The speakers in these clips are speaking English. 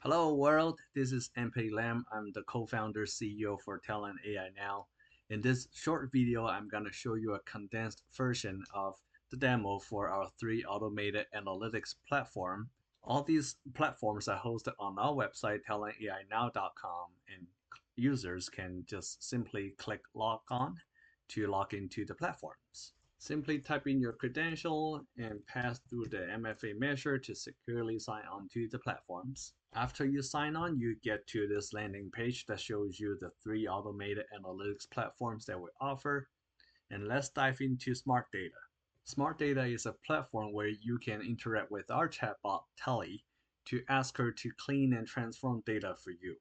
Hello world, this is MP Lam. I'm the co-founder CEO for Talent AI Now. In this short video, I'm going to show you a condensed version of the demo for our three automated analytics platform. All these platforms are hosted on our website, talentainow.com, and users can just simply click log on to log into the platforms. Simply type in your credential and pass through the MFA measure to securely sign on to the platforms. After you sign on, you get to this landing page that shows you the three automated analytics platforms that we offer. And let's dive into Smart Data. Smart Data is a platform where you can interact with our chatbot, Telly, to ask her to clean and transform data for you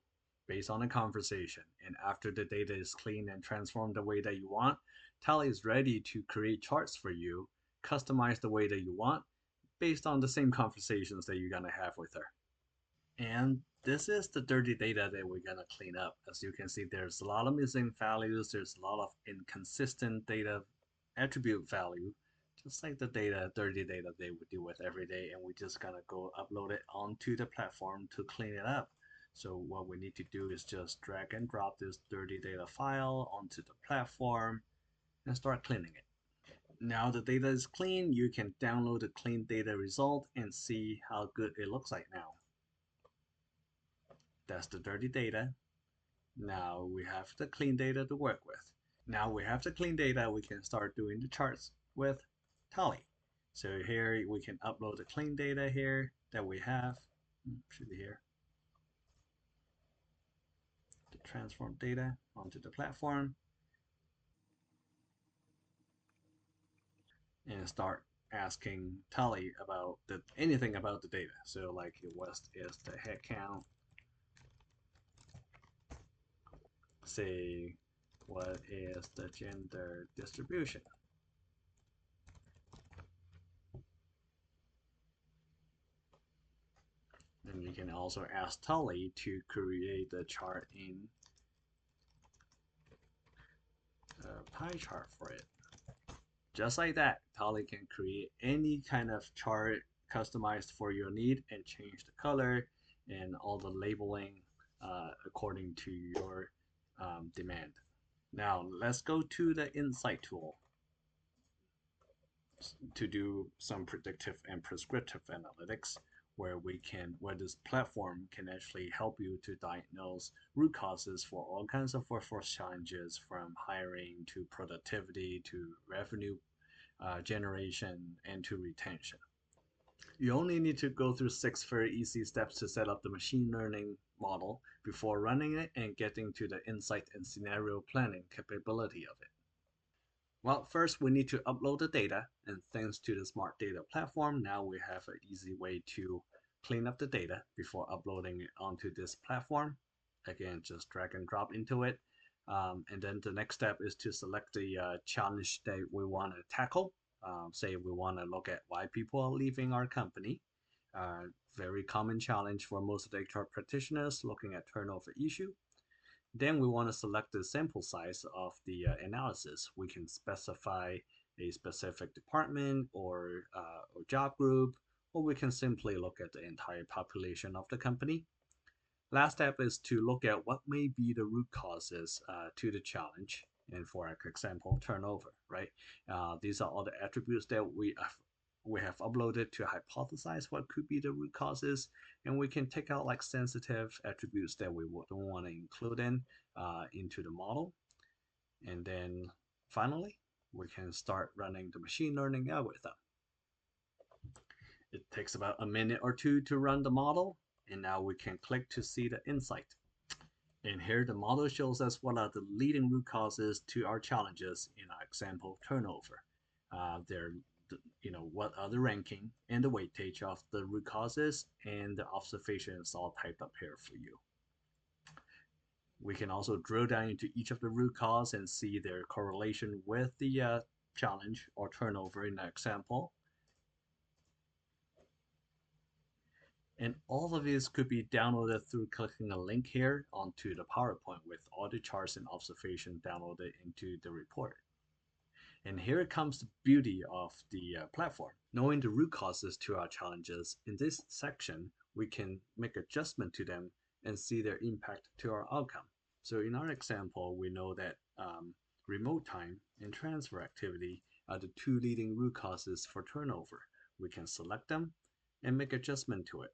based on a conversation. And after the data is cleaned and transformed the way that you want, Telly is ready to create charts for you, customize the way that you want, based on the same conversations that you're gonna have with her. And this is the dirty data that we're gonna clean up. As you can see, there's a lot of missing values. There's a lot of inconsistent data attribute value, just like the dirty data they would deal with every day. And we're just gonna go upload it onto the platform to clean it up. So what we need to do is just drag and drop this dirty data file onto the platform and start cleaning it. Now the data is clean, you can download the clean data result and see how good it looks like now. That's the dirty data. Now we have the clean data to work with. Now we have the clean data, we can start doing the charts with Tally. So here we can upload the clean data here that we have. Should be here. The transform data onto the platform and start asking Tally about anything about the data. So like what is the head count? Say what is the gender distribution? And you can also ask Tully to create the chart in a pie chart for it. Just like that, Tully can create any kind of chart customized for your need and change the color and all the labeling according to your demand. Now let's go to the insight tool to do some predictive and prescriptive analytics where this platform can actually help you to diagnose root causes for all kinds of workforce challenges, from hiring to productivity to revenue generation and to retention. You only need to go through 6 very easy steps to set up the machine learning model before running it and getting to the insight and scenario planning capability of it. Well, first we need to upload the data, and thanks to the Smart Data platform, now we have an easy way to clean up the data before uploading it onto this platform. Again, just drag and drop into it. And then the next step is to select the challenge that we want to tackle. Say we want to look at why people are leaving our company. Very common challenge for most of the HR practitioners, looking at turnover issue. Then we want to select the sample size of the analysis. We can specify a specific department or job group, or we can simply look at the entire population of the company. Last step is to look at what may be the root causes to the challenge. And for example, turnover, right? These are all the attributes that we have uploaded to hypothesize what could be the root causes, and we can take out like sensitive attributes that we don't want to include into the model. And then finally, we can start running the machine learning algorithm. It takes about a minute or two to run the model, and now we can click to see the insight. And here the model shows us what are the leading root causes to our challenges in our example turnover. What are the ranking and the weightage of the root causes, and the observation is all typed up here for you. We can also drill down into each of the root cause and see their correlation with the challenge or turnover in the example. And all of this could be downloaded through clicking a link here onto the PowerPoint with all the charts and observation downloaded into the report. And here comes the beauty of the platform. Knowing the root causes to our challenges, in this section, we can make adjustment to them and see their impact to our outcome. So in our example, we know that remote time and transfer activity are the two leading root causes for turnover. We can select them and make adjustment to it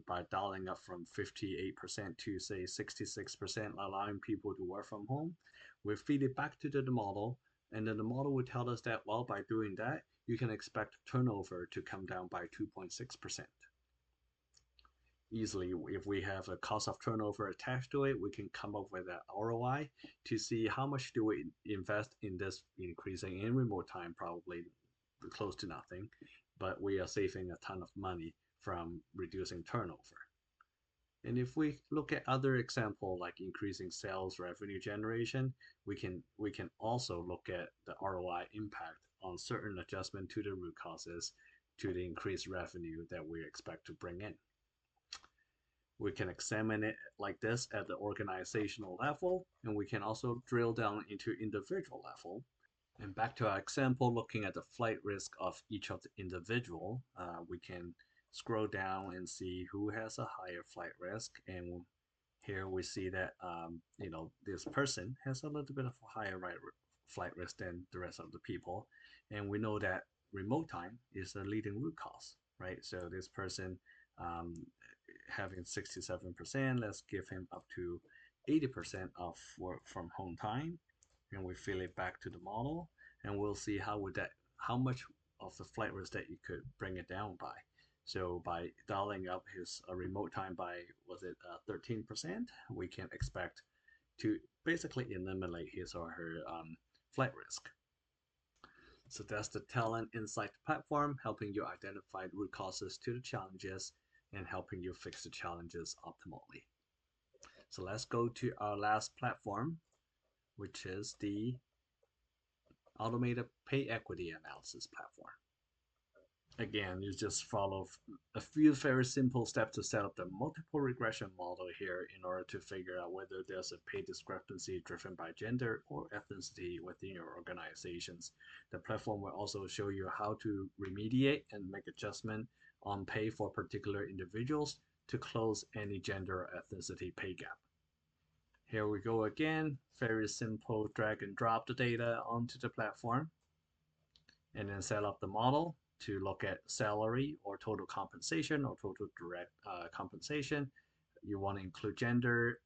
by dialing up from 58% to say 66%, allowing people to work from home. We feed it back to the model, and then the model will tell us that, well, by doing that, you can expect turnover to come down by 2.6%. Easily, if we have a cost of turnover attached to it, we can come up with an ROI to see how much do we invest in this increasing in remote time, probably close to nothing, but we are saving a ton of money from reducing turnover. And if we look at other example like increasing sales revenue generation, we can also look at the ROI impact on certain adjustment to the root causes to the increased revenue that we expect to bring in. We can examine it like this at the organizational level, and we can also drill down into individual level. And back to our example, looking at the flight risk of each of the individual, we can scroll down and see who has a higher flight risk. And here we see that this person has a little bit of a higher flight risk than the rest of the people. And we know that remote time is a leading root cause, right? So this person having 67%, let's give him up to 80% of work from home time, and we fill it back to the model, and we'll see how much of the flight risk that you could bring it down by. So by dialing up his remote time by, was it 13%, we can expect to basically eliminate his or her flight risk. So that's the Talent Insight platform, helping you identify root causes to the challenges and helping you fix the challenges optimally. So let's go to our last platform, which is the automated pay equity analysis platform. Again, you just follow a few very simple steps to set up the multiple regression model here in order to figure out whether there's a pay discrepancy driven by gender or ethnicity within your organizations. The platform will also show you how to remediate and make adjustment on pay for particular individuals to close any gender or ethnicity pay gap. Here we go again, very simple, drag and drop the data onto the platform and then set up the model to look at salary or total compensation or total direct compensation. You want to include gender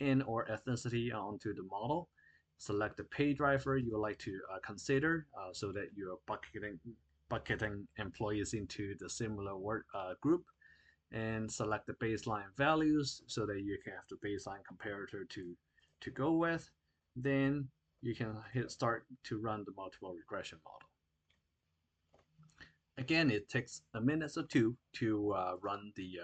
and or ethnicity onto the model. Select the pay driver you would like to consider so that you're bucketing employees into the similar work group, and select the baseline values so that you can have the baseline comparator to go with. Then you can hit start to run the multiple regression model. Again, it takes a minute or two to run the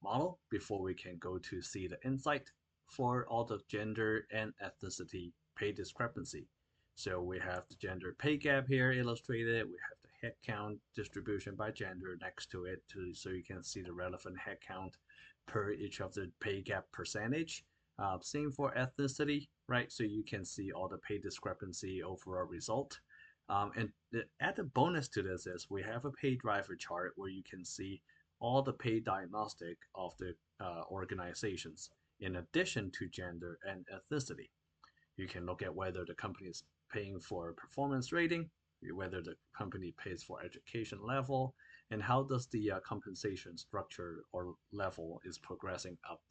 model before we can go to see the insight for all the gender and ethnicity pay discrepancy. So we have the gender pay gap here illustrated. We have the headcount distribution by gender next to it so you can see the relevant headcount per each of the pay gap percentage. Same for ethnicity, right? So you can see all the pay discrepancy overall result. And the added bonus to this is we have a pay driver chart where you can see all the pay diagnostic of the organizations in addition to gender and ethnicity. You can look at whether the company is paying for performance rating, whether the company pays for education level, and how does the compensation structure or level is progressing up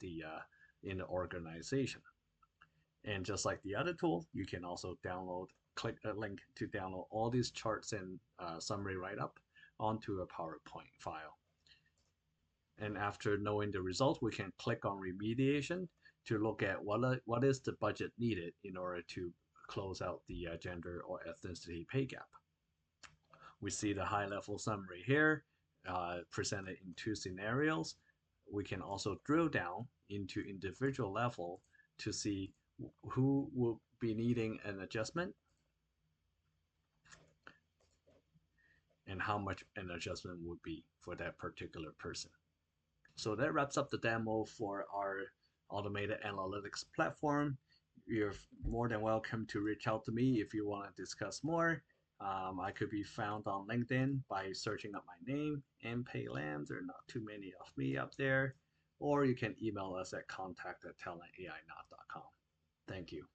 in the organization. And just like the other tool, you can also click a link to download all these charts and summary write-up onto a PowerPoint file. And after knowing the results, we can click on remediation to look at what is the budget needed in order to close out the gender or ethnicity pay gap. We see the high-level summary here presented in two scenarios. We can also drill down into individual level to see who will be needing an adjustment and how much an adjustment would be for that particular person. So that wraps up the demo for our automated analytics platform. You're more than welcome to reach out to me if you want to discuss more. I could be found on LinkedIn by searching up my name, Pei Lam. There are not too many of me up there. Or you can email us at contact@talentai.com. Thank you.